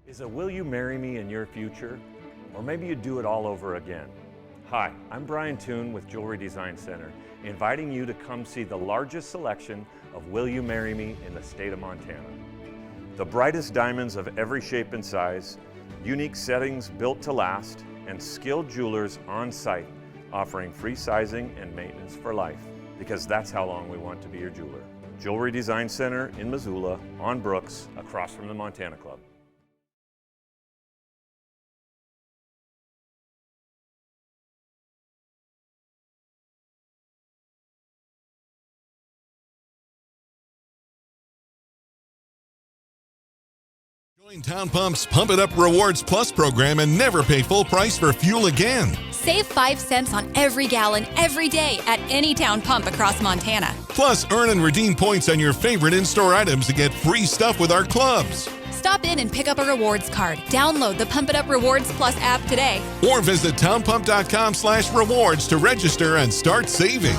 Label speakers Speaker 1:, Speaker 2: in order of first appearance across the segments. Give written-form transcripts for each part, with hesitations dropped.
Speaker 1: Is a will you marry me in your future? Or maybe you do it all over again. Hi, I'm Brian Toon with Jewelry Design Center, inviting you to come see the largest selection of Will You Marry Me in the state of Montana. The brightest diamonds of every shape and size, unique settings built to last, and skilled jewelers on site offering free sizing and maintenance for life, because that's how long we want to be your jeweler. Jewelry Design Center in Missoula, on Brooks, across from the Montana Club.
Speaker 2: Join Town Pump's Pump It Up Rewards Plus program and never pay full price for fuel again.
Speaker 3: Save 5 cents on every gallon every day at any Town Pump across Montana.
Speaker 2: Plus, earn and redeem points on your favorite in-store items to get free stuff with our clubs.
Speaker 3: Stop in and pick up a rewards card. Download the Pump It Up Rewards Plus app today.
Speaker 2: Or visit townpump.com/rewards to register and start saving.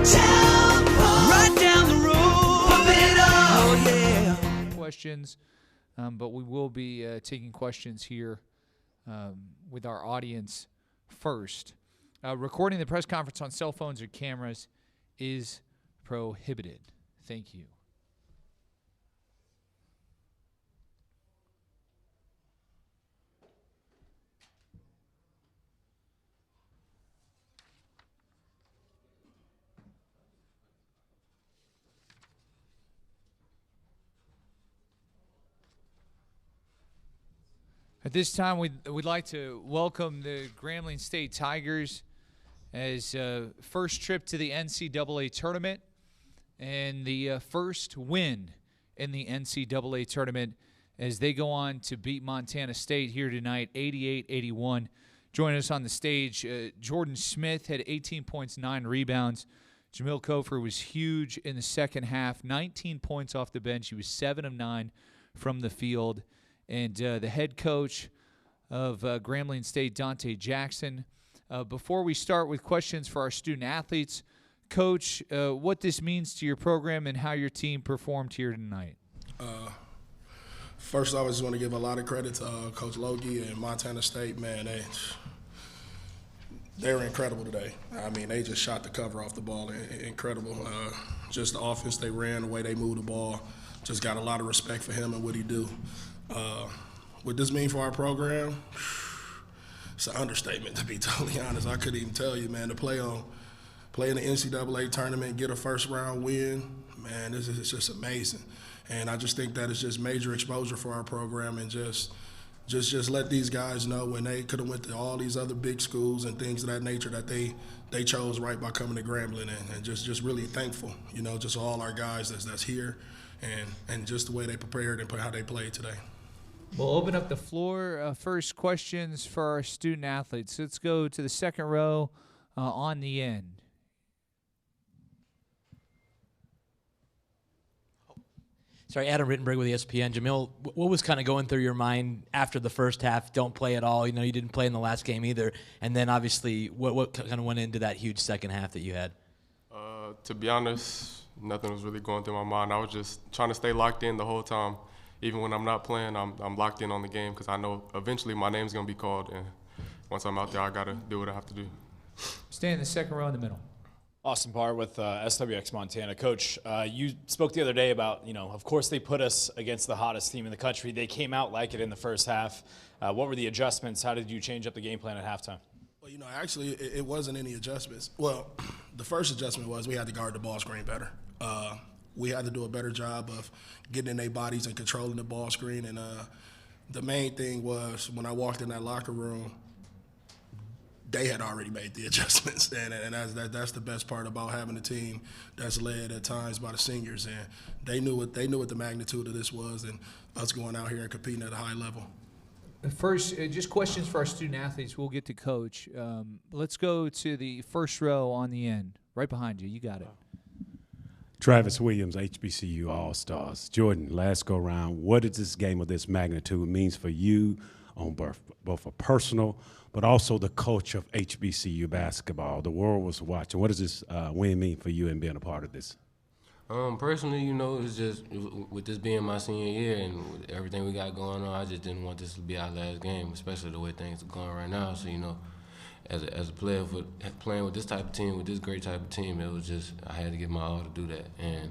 Speaker 4: Town Pump. Right down the road. Pump it up. Oh, yeah.
Speaker 5: Questions. But we will be taking questions here with our audience first. Recording the press conference on cell phones or cameras is prohibited. Thank you. At this time, we'd like to welcome the Grambling State Tigers as first trip to the NCAA Tournament and the first win in the NCAA Tournament as they go on to beat Montana State here tonight, 88-81. Joining us on the stage, Jourdan Smith had 18 points, 9 rebounds. Jimel Coffer was huge in the second half, 19 points off the bench. He was 7 of 9 from the field. And the head coach of Grambling State, Donte Jackson. Before we start with questions for our student athletes, Coach, what this means to your program and how your team performed here tonight?
Speaker 6: First off, I just want to give a lot of credit to Coach Logie and Montana State. Man, they were incredible today. I mean, they just shot the cover off the ball. Incredible. Just the offense they ran, the way they moved the ball. Just got a lot of respect for him and what he do. What this mean for our program? It's an understatement, to be totally honest. I couldn't even tell you, man. To play in the NCAA tournament, get a first-round win, man, this is just amazing. And I just think that it's just major exposure for our program, and just let these guys know when they could have went to all these other big schools and things of that nature that they chose right by coming to Grambling, and just really thankful, you know, just all our guys that's here. And just the way they prepared and how they played today.
Speaker 5: We'll open up the floor. First questions for our student athletes. Let's go to the second row on the end.
Speaker 7: Sorry, Adam Rittenberg with ESPN. Jimel, what was kind of going through your mind after the first half? Don't play at all. You know, you didn't play in the last game either. And then obviously, what kind of went into that huge second half that you had?
Speaker 8: To be honest, nothing was really going through my mind. I was just trying to stay locked in the whole time. Even when I'm not playing, I'm locked in on the game because I know eventually my name's going to be called. And once I'm out there, I got to do what I have to do.
Speaker 5: Stay in the second row in the middle.
Speaker 9: Austin Parr with SWX Montana. Coach, you spoke the other day about, you know, of course they put us against the hottest team in the country. They came out like it in the first half. What were the adjustments? How did you change up the game plan at halftime?
Speaker 6: Well, you know, actually it wasn't any adjustments. Well, the first adjustment was we had to guard the ball screen better. We had to do a better job of getting in their bodies and controlling the ball screen. And the main thing was when I walked in that locker room, they had already made the adjustments. And that's the best part about having a team that's led at times by the seniors. And they knew what the magnitude of this was, and us going out here and competing at a high level.
Speaker 5: First, just questions for our student athletes. We'll get to Coach. Let's go to the first row on the end, right behind you. You got it.
Speaker 10: Travis Williams, HBCU All-Stars. Jourdan, last go round, what does this game of this magnitude means for you on both a personal but also the culture of HBCU basketball? The world was watching. What does this win mean for you and being a part of this?
Speaker 11: Personally, you know, it's just with this being my senior year and with everything we got going on, I just didn't want this to be our last game, especially the way things are going right now. So, you know, as a player playing with this type of team, with this great type of team, it was just I had to give my all to do that. And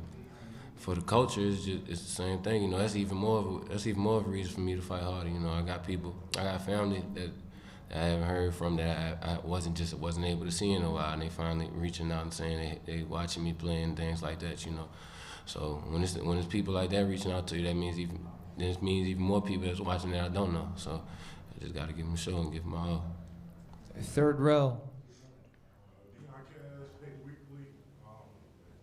Speaker 11: for the culture, it's the same thing. You know, that's even more of a reason for me to fight harder. You know, I got family that I haven't heard from that I wasn't able to see in a while, and they finally reaching out and saying they watching me play and things like that, you know. So when it's people like that reaching out to you, that means even more people that's watching that I don't know. So I just got to give them a show and give them my all.
Speaker 5: Third row.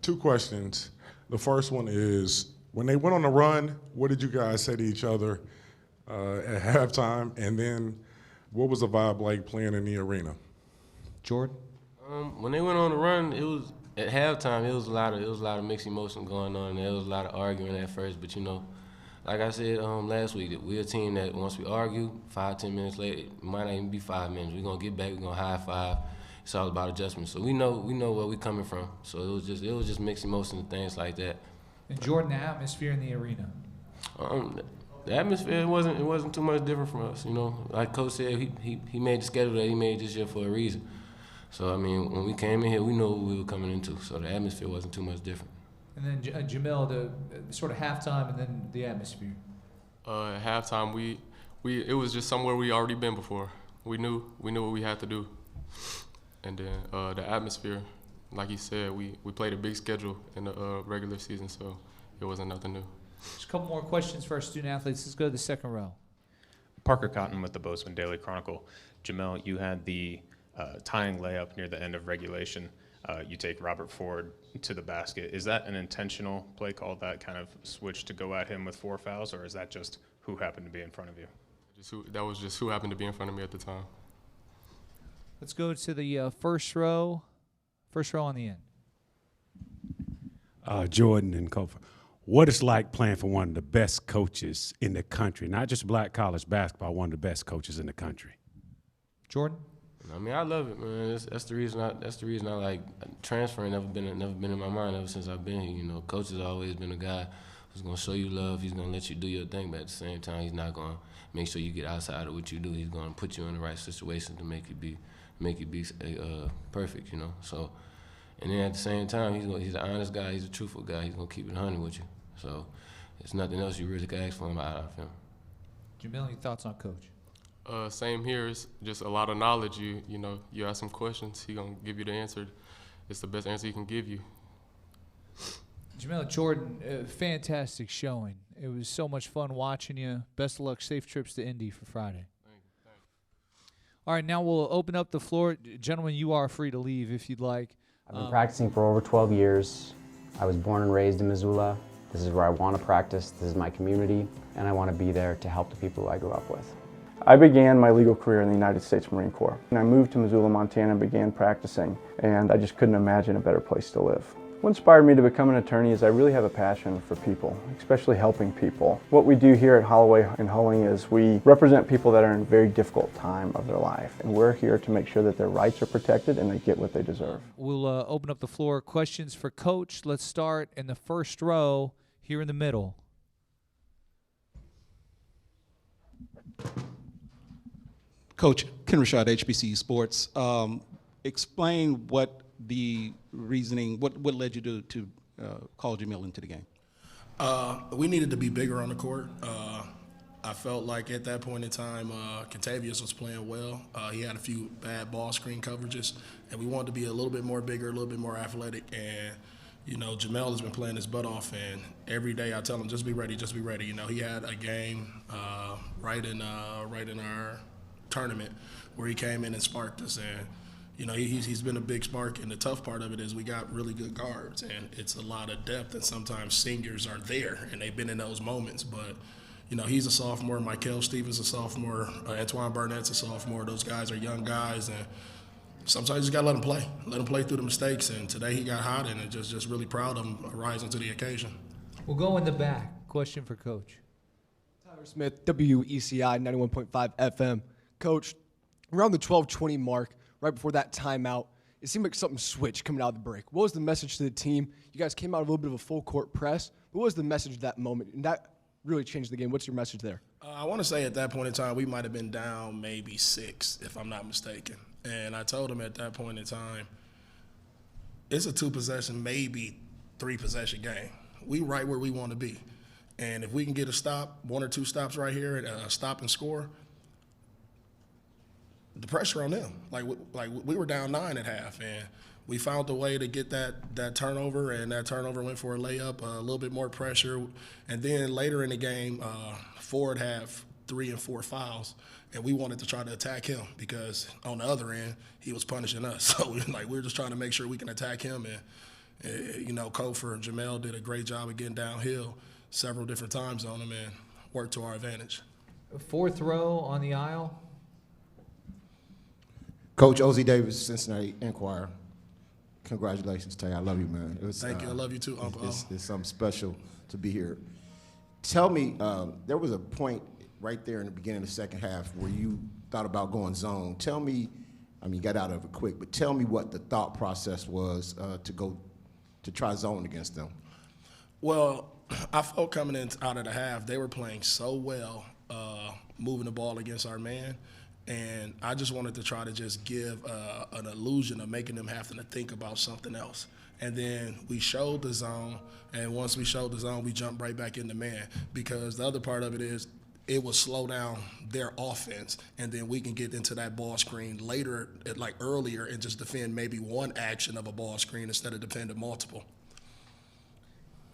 Speaker 12: Two questions. The first one is, when they went on the run, what did you guys say to each other at halftime? And then what was the vibe like playing in the arena?
Speaker 5: Jourdan?
Speaker 11: When they went on the run, it was at halftime. It was a lot of mixed emotion going on. There was a lot of arguing at first, but you know, like I said last week, we're a team that once we argue, 5-10 minutes later, it might not even be 5 minutes. We're gonna get back. We're gonna high five. It's all about adjustment. So we know where we're coming from. So it was just mixed emotion and things like that.
Speaker 5: And Jourdan, the atmosphere in the arena.
Speaker 11: The atmosphere wasn't too much different from us, you know. Like Coach said, he made the schedule that he made this year for a reason. So I mean, when we came in here, we knew what we were coming into. So the atmosphere wasn't too much different.
Speaker 5: And then Jimel, the sort of halftime, and then the atmosphere.
Speaker 8: At halftime, it was just somewhere we already been before. We knew what we had to do. And then the atmosphere, like he said, we played a big schedule in the regular season, so it wasn't nothing new.
Speaker 5: Just a couple more questions for our student athletes. Let's go to the second row.
Speaker 13: Parker Cotton with the Bozeman Daily Chronicle. Jimel, you had the tying layup near the end of regulation. You take Robert Ford to the basket. Is that an intentional play call, that kind of switch to go at him with 4 fouls, or is that just who happened to be in front of you?
Speaker 8: That was just who happened to be in front of me at the time.
Speaker 5: Let's go to the first row on the end.
Speaker 10: Jourdan and Coffer, what it's like playing for one of the best coaches in the country, not just black college basketball, one of the best coaches in the country.
Speaker 5: Jourdan?
Speaker 11: I mean, I love it, man. That's the reason I like transferring. Never been in my mind ever since I've been here. You know, Coach has always been a guy who's gonna show you love. He's gonna let you do your thing, but at the same time, he's not gonna make sure you get outside of what you do. He's gonna put you in the right situation to make it be perfect. You know. So, and then at the same time, he's an honest guy. He's a truthful guy. He's gonna keep it 100 with you. So, it's nothing else you really can ask for him out of him.
Speaker 5: Jimel, your thoughts on Coach?
Speaker 8: Same here. It's just a lot of knowledge. You know, you ask him questions, he gonna give you the answer. It's the best answer he can give you.
Speaker 5: Jimel, Jourdan, fantastic showing. It was so much fun watching you. Best of luck. Safe trips to Indy for Friday.
Speaker 8: Thank you.
Speaker 5: All right, now we'll open up the floor. Gentlemen, you are free to leave if you'd like.
Speaker 14: I've been practicing for over 12 years. I was born and raised in Missoula. This is where I want to practice. This is my community, and I want to be there to help the people who I grew up with.
Speaker 15: I began my legal career in the United States Marine Corps. And I moved to Missoula, Montana and began practicing, and I just couldn't imagine a better place to live. What inspired me to become an attorney is I really have a passion for people, especially helping people. What we do here at Holloway and Hulling is we represent people that are in a very difficult time of their life, and we're here to make sure that their rights are protected and they get what they deserve.
Speaker 5: We'll open up the floor. Questions for Coach. Let's start in the first row here in the middle.
Speaker 16: Coach, Ken Rashad, HBCU Sports. Explain what the reasoning, what led you to call Jimel into the game?
Speaker 6: We needed to be bigger on the court. I felt like at that point in time, Contavious was playing well. He had a few bad ball screen coverages, and we wanted to be a little bit more bigger, a little bit more athletic. And you know, Jimel has been playing his butt off, and every day I tell him, just be ready, just be ready. You know, he had a game right in our tournament where he came in and sparked us, and you know, he's been a big spark, and the tough part of it is we got really good guards, and it's a lot of depth, and sometimes seniors are there, and they've been in those moments, but you know, he's a sophomore, Michael Stevens a sophomore, Antoine Burnett's a sophomore. Those guys are young guys, and sometimes you just gotta let them play through the mistakes, and today he got hot, and just really proud of him rising to the occasion.
Speaker 5: We'll go in the back. Question for Coach.
Speaker 17: Tyler Smith, WECI 91.5 FM. Coach, around the 12:20 mark, right before that timeout, it seemed like something switched coming out of the break. What was the message to the team? You guys came out a little bit of a full court press. What was the message at that moment? And that really changed the game. What's your message there?
Speaker 6: I want to say at that point in time, we might have been down maybe 6, if I'm not mistaken. And I told him at that point in time, it's a 2-possession, maybe 3-possession game. We right where we want to be. And if we can get a stop, 1 or 2 stops right here, and stop and score, the pressure on them. Like we were down 9 at half, and we found a way to get that turnover, and that turnover went for a layup, a little bit more pressure. And then later in the game, Ford had 3 and 4 fouls, and we wanted to try to attack him because on the other end, he was punishing us. So we were just trying to make sure we can attack him. And Coffer and Jimel did a great job of getting downhill several different times on him and worked to our advantage.
Speaker 5: 4th row on the aisle.
Speaker 18: Coach Ozzie Davis, Cincinnati Enquirer. Congratulations, Tay. I love you, man.
Speaker 6: Thank you. I love you too, Uncle.
Speaker 18: It's something special to be here. Tell me, there was a point right there in the beginning of the second half where you thought about going zone. Tell me, I mean, you got out of it quick, but tell me what the thought process was to try zone against them.
Speaker 6: Well, I felt coming in out of the half, they were playing so well, moving the ball against our man. And I just wanted to try to just give an illusion of making them have to think about something else. And then we showed the zone, and once we showed the zone, we jumped right back into man, because the other part of it is it will slow down their offense, and then we can get into that ball screen later, like earlier, and just defend maybe one action of a ball screen instead of defending multiple.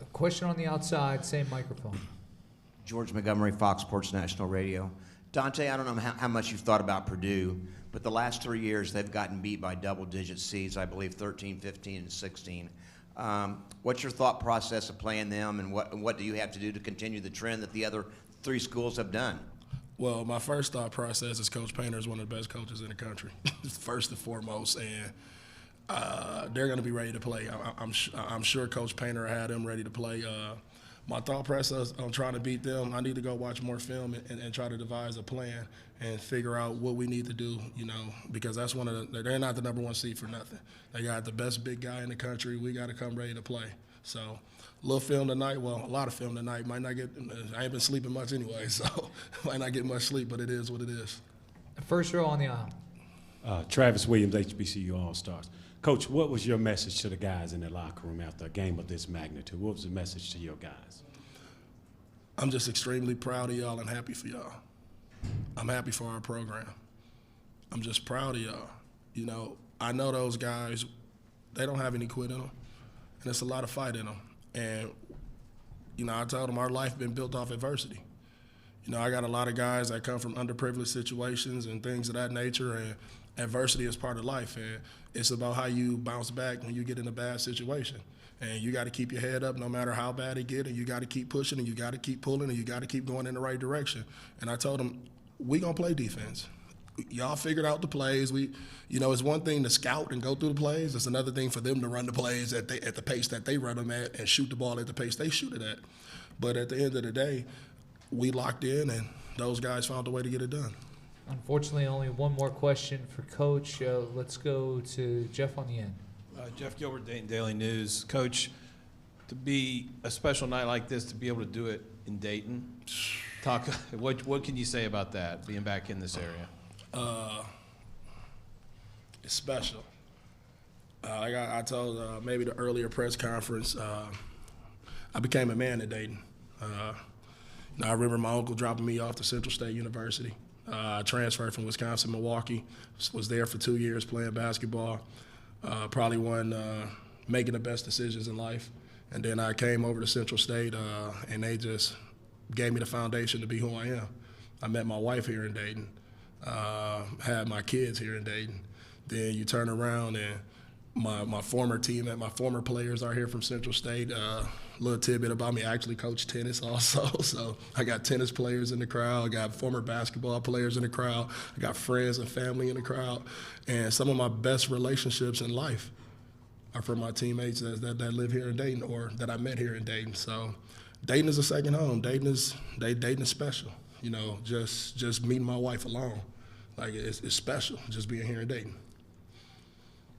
Speaker 5: A question on the outside, same microphone.
Speaker 19: George Montgomery, Fox Sports National Radio. Donte, I don't know how much you've thought about Purdue, but the last 3 years they've gotten beat by double-digit seeds, I believe 13, 15, and 16. What's your thought process of playing them, and what do you have to do to continue the trend that the other 3 schools have done?
Speaker 6: Well, my first thought process is Coach Painter is one of the best coaches in the country, first and foremost, and they're going to be ready to play. I'm sure Coach Painter had them ready to play. My thought process on trying to beat them, I need to go watch more film and try to devise a plan and figure out what we need to do, because that's they're not the number 1 seed for nothing. They got the best big guy in the country. We got to come ready to play. So a little film tonight, well, a lot of film tonight. I ain't been sleeping much anyway, so might not get much sleep, but it is what it is.
Speaker 5: First row on the aisle.
Speaker 10: Travis Williams, HBCU All-Stars. Coach, what was your message to the guys in the locker room after a game of this magnitude? What was the message to your guys?
Speaker 6: I'm just extremely proud of y'all and happy for y'all. I'm happy for our program. I'm just proud of y'all. I know those guys, they don't have any quit in them, and it's a lot of fight in them. And, I told them our life been built off adversity. I got a lot of guys that come from underprivileged situations and things of that nature, and adversity is part of life, and it's about how you bounce back when you get in a bad situation. And you got to keep your head up no matter how bad it gets, and you got to keep pushing, and you got to keep pulling, and you got to keep going in the right direction. And I told them, we going to play defense. Y'all figured out the plays. It's one thing to scout and go through the plays. It's another thing for them to run the plays at the pace that they run them at and shoot the ball at the pace they shoot it at. But at the end of the day, we locked in, and those guys found a way to get it done.
Speaker 5: Unfortunately, only one more question for Coach. Let's go to Jeff on the end.
Speaker 20: Jeff Gilbert, Dayton Daily News. Coach, to be a special night like this, to be able to do it in Dayton, what can you say about that, being back in this area?
Speaker 6: It's special. Like I told maybe the earlier press conference, I became a man in Dayton. I remember my uncle dropping me off to Central State University. I transferred from Wisconsin, Milwaukee, was there for 2 years playing basketball. Probably making the best decisions in life. And then I came over to Central State, and they just gave me the foundation to be who I am. I met my wife here in Dayton, had my kids here in Dayton. Then you turn around and my former team and my former players are here from Central State. Little tidbit about me, I actually coach tennis also. So I got tennis players in the crowd. I got former basketball players in the crowd. I got friends and family in the crowd. And some of my best relationships in life are from my teammates that live here in Dayton or that I met here in Dayton. So Dayton is a second home. Dayton is special. Just meeting my wife alone. Like it's special just being here in Dayton.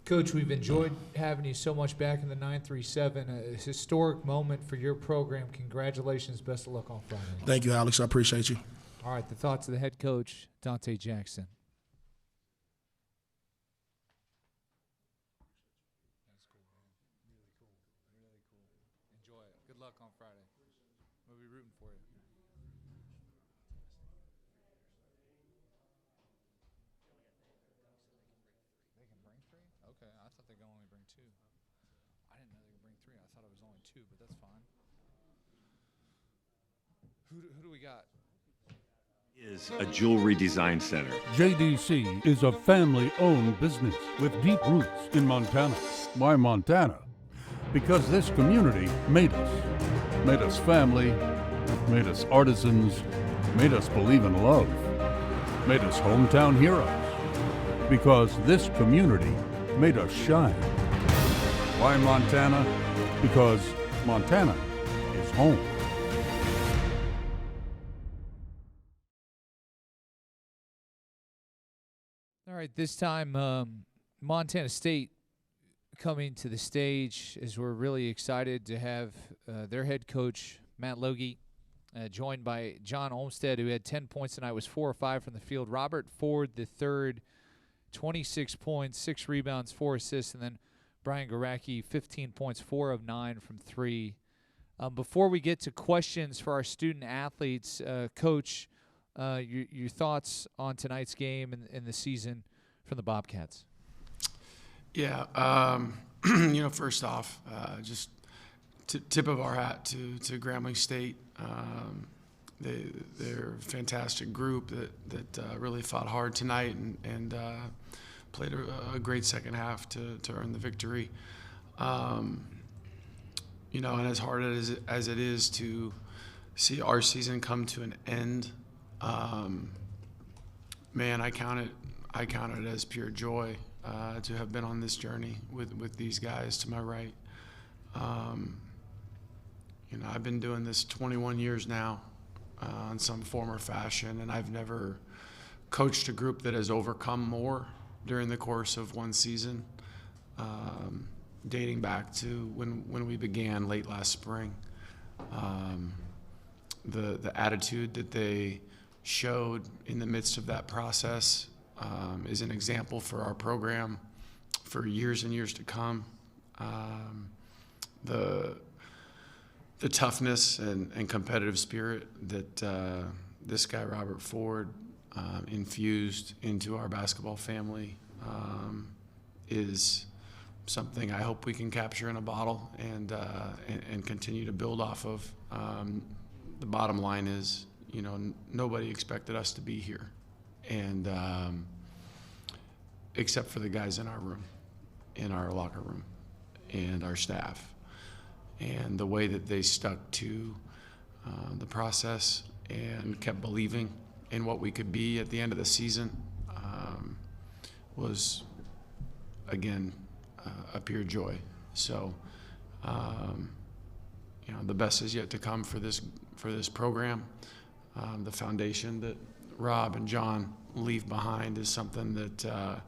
Speaker 5: Coach, we've enjoyed having you so much back in the 937. A historic moment for your program. Congratulations. Best of luck on Friday.
Speaker 6: Thank you, Alex. I appreciate you.
Speaker 5: All right, the thoughts of the head coach, Donte Jackson. Enjoy it. Good luck on Friday. We'll be rooting for you. They can bring 3? Okay, I thought they could only bring 2. I didn't know they could bring 3. I thought it was only 2, but that's fine. Who do we got?
Speaker 1: Is a jewelry design center.
Speaker 21: JDC is a family-owned business with deep roots in Montana. Why Montana? Because this community made us family, made us artisans, made us believe in love, made us hometown heroes. Because this community made us shine. Why Montana? Because Montana is home.
Speaker 5: All right, this time Montana State coming to the stage as we're really excited to have their head coach, Matt Logie, joined by John Olmsted, who had 10 points tonight, was 4 or 5 from the field. Robert Ford, the third, 26 points, 6 rebounds, 4 assists, and then Brian Goracke, 15 points, 4 of 9 from 3. Before we get to questions for our student athletes, Coach, your thoughts on tonight's game and the season from the Bobcats?
Speaker 22: Yeah, first off, just tip of our hat to Grambling State. They're a fantastic group that really fought hard tonight and played a great second half to earn the victory. And as hard as it is to see our season come to an end, man, I count it as pure joy to have been on this journey with these guys to my right. I've been doing this 21 years now in some form or fashion, and I've never coached a group that has overcome more during the course of one season, dating back to when we began late last spring. The attitude that they showed in the midst of that process is an example for our program for years and years to come. The toughness and competitive spirit that this guy, Robert Ford, infused into our basketball family is something I hope we can capture in a bottle and continue to build off of. The bottom line is, nobody expected us to be here, and except for the guys in our room, in our locker room, and our staff, and the way that they stuck to the process and kept believing in what we could be at the end of the season was, again, a pure joy. So, the best is yet to come for this program. The foundation that Rob and John leave behind is something that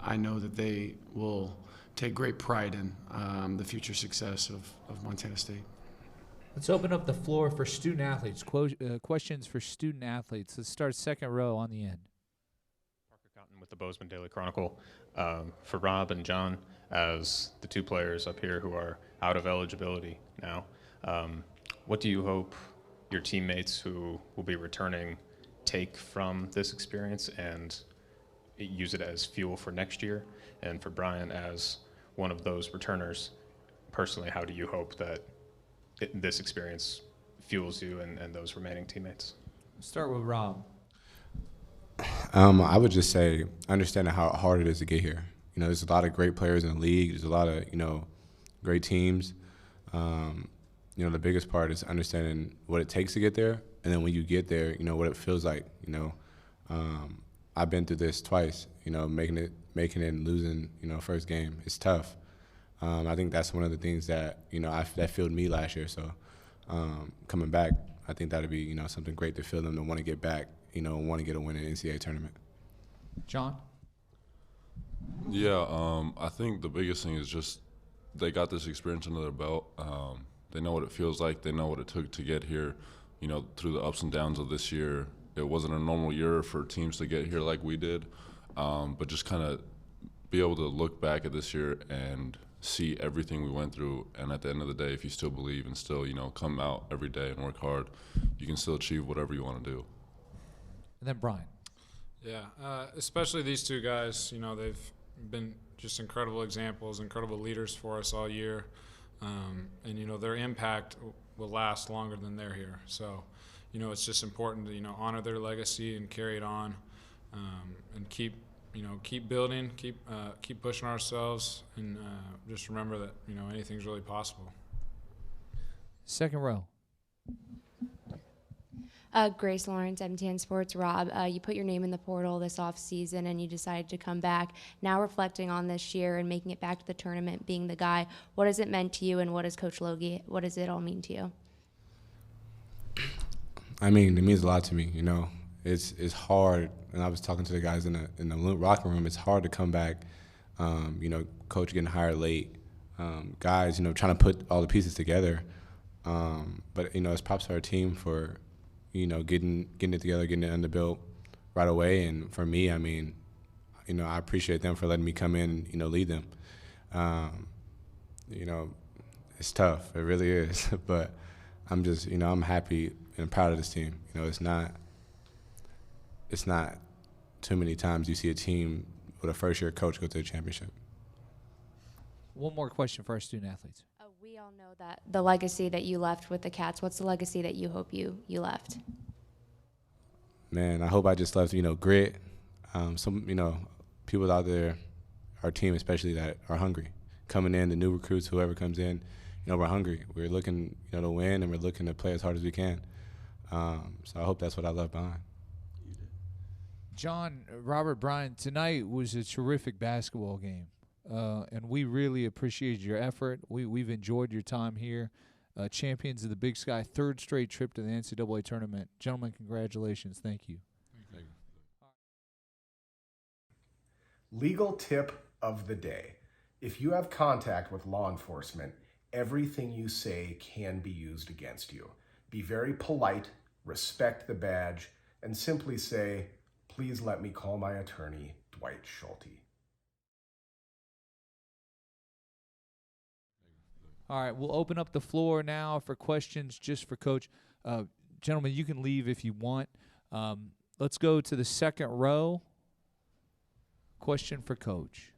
Speaker 22: I know that they will take great pride in the future success of Montana State.
Speaker 5: Let's open up the floor for student athletes. Questions for student athletes. Let's start second row on the end.
Speaker 13: Parker Cotton with the Bozeman Daily Chronicle. For Rob and John, as the two players up here who are out of eligibility now, what do you hope your teammates who will be returning take from this experience and use it as fuel for next year? And for Brian, as one of those returners, personally, how do you hope that this experience fuels you and those remaining teammates?
Speaker 5: Start with Rob.
Speaker 23: I would just say understanding how hard it is to get here. There's a lot of great players in the league. There's a lot of, great teams. The biggest part is understanding what it takes to get there, and then when you get there, what it feels like. I've been through this twice. Making it and losing. First game. It's tough. I think that's one of the things that that fueled me last year. So coming back, I think that'd be something great to feel them to want to get back. Want to get a win in the NCAA tournament.
Speaker 5: John.
Speaker 2: Yeah, I think the biggest thing is just they got this experience under their belt. They know what it feels like. They know what it took to get here. You know, through the ups and downs of this year, it wasn't a normal year for teams to get here like we did. But just kind of be able to look back at this year and see everything we went through. And at the end of the day, if you still believe and still, you know, come out every day and work hard, you can still achieve whatever you want to do.
Speaker 5: And then Brian.
Speaker 3: Yeah, especially these two guys. You know, they've been just incredible examples, incredible leaders for us all year. And, you know, their impact will last longer than they're here. So, you know, it's just important to, you know, honor their legacy and carry it on, and keep building, keep pushing ourselves, and just remember that, you know, anything's really possible.
Speaker 5: Second row.
Speaker 4: Grace Lawrence, MTN Sports. Rob, you put your name in the portal this offseason and you decided to come back. Now reflecting on this year and making it back to the tournament, being the guy, what has it meant to you, and what does Coach Logie, what does it all mean to you?
Speaker 23: I mean, it means a lot to me, you know. It's hard, and I was talking to the guys in the locker room, it's hard to come back, you know, coach getting hired late, guys, you know, trying to put all the pieces together. But, you know, it's props to our team for, you know, getting it together, getting it underbuilt right away. And for me, I mean, you know, I appreciate them for letting me come in and, you know, lead them. You know, it's tough. It really is. But I'm just, you know, I'm happy and proud of this team. You know, it's not too many times you see a team with a first-year coach go to the championship.
Speaker 5: One more question for our student athletes.
Speaker 4: We all know that the legacy that you left with the Cats. What's the legacy that you hope you left?
Speaker 23: Man, I hope I just left, you know, grit. Some, you know, people out there, our team especially, that are hungry. Coming in, the new recruits, whoever comes in, you know, we're hungry. We're looking, you know, to win, and we're looking to play as hard as we can. So I hope that's what I left behind.
Speaker 5: John, Robert, Brian, tonight was a terrific basketball game. And we really appreciate your effort. We've enjoyed your time here. Champions of the Big Sky, third straight trip to the NCAA Tournament. Gentlemen, congratulations. Thank you.
Speaker 24: Thank you. Legal tip of the day. If you have contact with law enforcement, everything you say can be used against you. Be very polite, respect the badge, and simply say, "Please let me call my attorney, Dwight Schulte."
Speaker 5: All right, we'll open up the floor now for questions just for Coach. Gentlemen, you can leave if you want. Let's go to the second row. Question for Coach.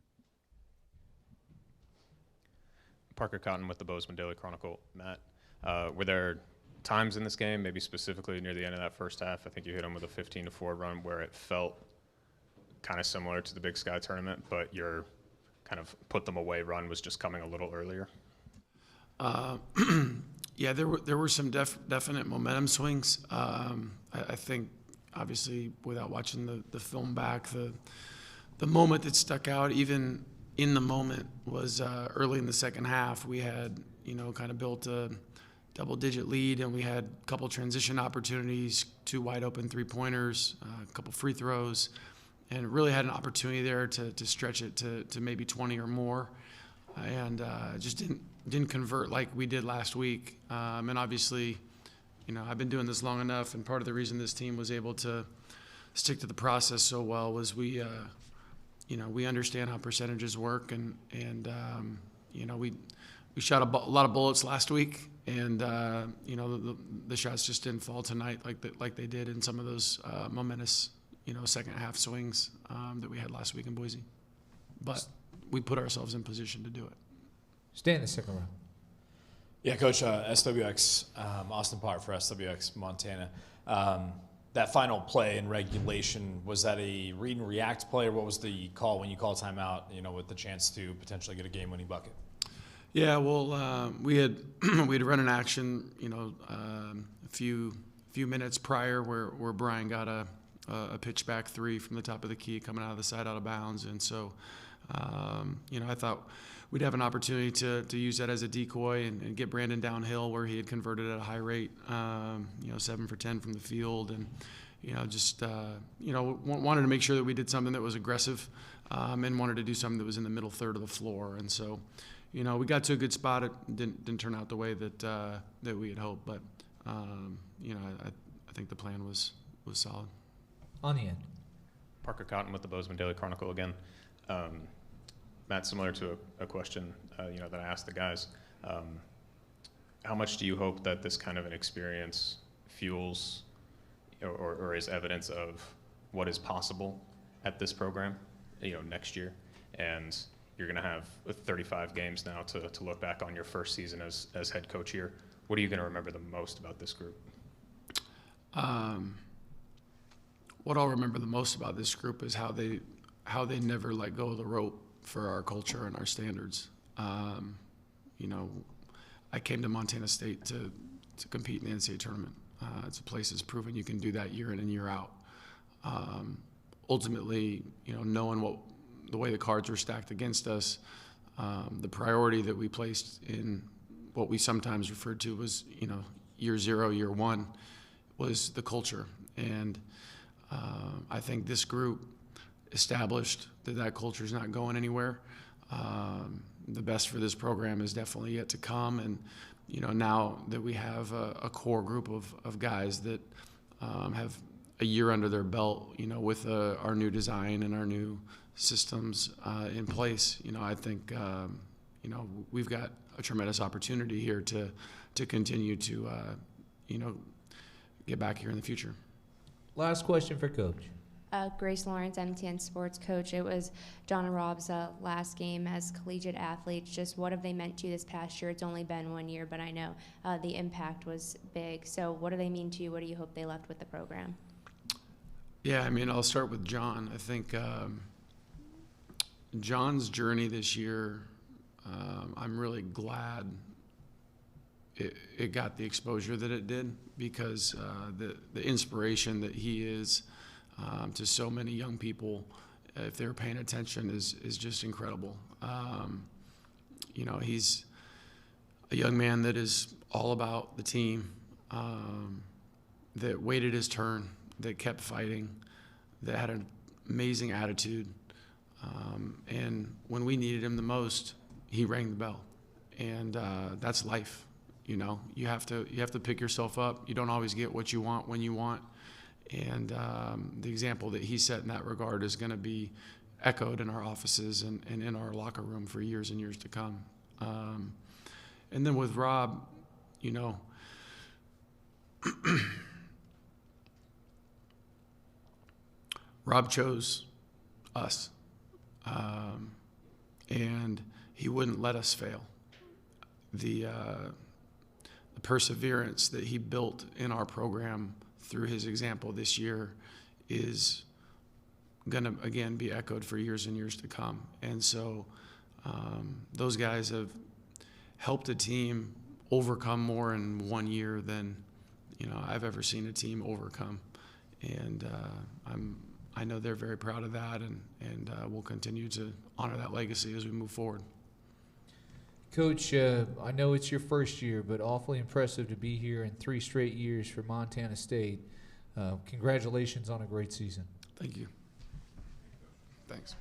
Speaker 13: Parker Cotton with the Bozeman Daily Chronicle. Matt, were there times in this game, maybe specifically near the end of that first half, I think you hit them with a 15-4 run, where it felt kind of similar to the Big Sky tournament, but your kind of put them away run was just coming a little earlier?
Speaker 22: Yeah, there were some definite momentum swings. I think, obviously, without watching the film back, the moment that stuck out, even in the moment, was early in the second half. We had, you know, kind of built a double-digit lead, and we had a couple transition opportunities, 2 wide-open three-pointers, a couple free throws, and really had an opportunity there to stretch it to maybe 20 or more, and just didn't convert like we did last week. And obviously, you know, I've been doing this long enough, and part of the reason this team was able to stick to the process so well was we understand how percentages work, and you know, we shot a lot of bullets last week, and you know, the shots just didn't fall tonight like they did in some of those momentous, you know, second half swings that we had last week in Boise. But we put ourselves in position to do it.
Speaker 5: Stay in the second row.
Speaker 9: Yeah, Coach, SWX, Austin Park for SWX Montana. That final play in regulation, was that a read and react play, or what was the call when you call timeout, you know, with the chance to potentially get a game-winning bucket?
Speaker 22: Yeah, well, we had run an action, you know, a few minutes prior where Brian got a pitch back three from the top of the key coming out of the side out of bounds, and so you know, I thought we'd have an opportunity to use that as a decoy and get Brandon downhill where he had converted at a high rate, you know, 7 for 10 from the field, just wanted to make sure that we did something that was aggressive, and wanted to do something that was in the middle third of the floor. And so, we got to a good spot. It didn't turn out the way that we had hoped, but I think the plan was solid.
Speaker 5: On the end.
Speaker 13: Parker Cotton with the Bozeman Daily Chronicle again. Matt, similar to a question that I asked the guys, how much do you hope that this kind of an experience fuels or is evidence of what is possible at this program, next year? And you're going to have 35 games now to look back on your first season as head coach here. What are you going to remember the most about this group?
Speaker 22: What I'll remember the most about this group is how they never let go of the rope for our culture and our standards. I came to Montana State to compete in the NCAA Tournament. It's a place that's proven you can do that year in and year out. Ultimately, knowing the way the cards were stacked against us, the priority that we placed in what we sometimes referred to as, year zero, year one, was the culture. And I think this group established that culture is not going anywhere. The best for this program is definitely yet to come. And, now that we have a core group of guys that have a year under their belt, with our new design and our new systems in place, I think, we've got a tremendous opportunity here to continue to, get back here in the future.
Speaker 5: Last question for Coach.
Speaker 4: Grace Lawrence, MTN Sports Coach. It was John and Rob's last game as collegiate athletes. Just what have they meant to you this past year? It's only been 1 year, but I know the impact was big. So what do they mean to you? What do you hope they left with the program?
Speaker 22: Yeah, I'll start with John. I think John's journey this year, I'm really glad it got the exposure that it did, because the inspiration that he is to so many young people, if they're paying attention, is just incredible. He's a young man that is all about the team, that waited his turn, that kept fighting, that had an amazing attitude. And when we needed him the most, he rang the bell. And that's life. You have to pick yourself up. You don't always get what you want when you want. And the example that he set in that regard is going to be echoed in our offices and in our locker room for years and years to come. And then with Rob, Rob chose us, and he wouldn't let us fail. The perseverance that he built in our program through his example this year is going to, again, be echoed for years and years to come. And so those guys have helped a team overcome more in 1 year than I've ever seen a team overcome. And I know they're very proud of that, and we'll continue to honor that legacy as we move forward.
Speaker 5: Coach, I know it's your first year, but awfully impressive to be here in 3 straight years for Montana State. Congratulations on a great season.
Speaker 22: Thank you. Thanks.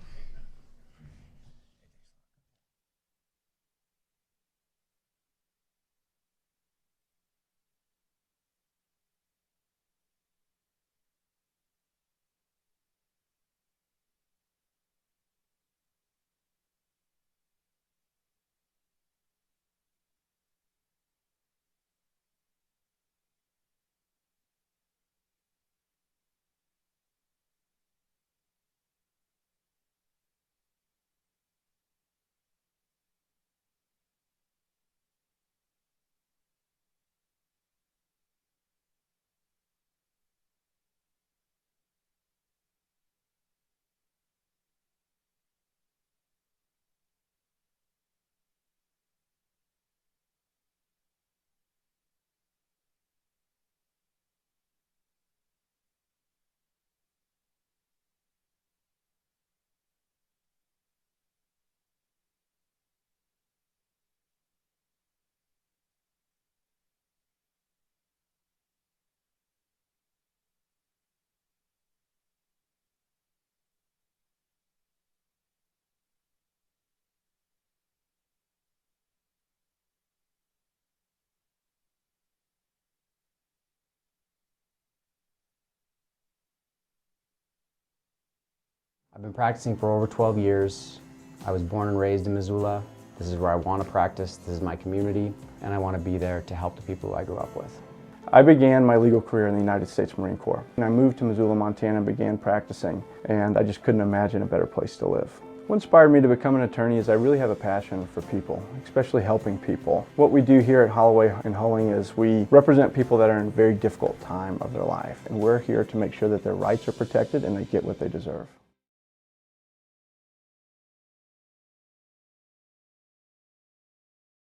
Speaker 14: I've been practicing for over 12 years. I was born and raised in Missoula. This is where I want to practice, this is my community, and I want to be there to help the people who I grew up with.
Speaker 15: I began my legal career in the United States Marine Corps. And I moved to Missoula, Montana and began practicing, and I just couldn't imagine a better place to live. What inspired me to become an attorney is I really have a passion for people, especially helping people. What we do here at Holloway and Hulling is we represent people that are in a very difficult time of their life, and we're here to make sure that their rights are protected and they get what they deserve.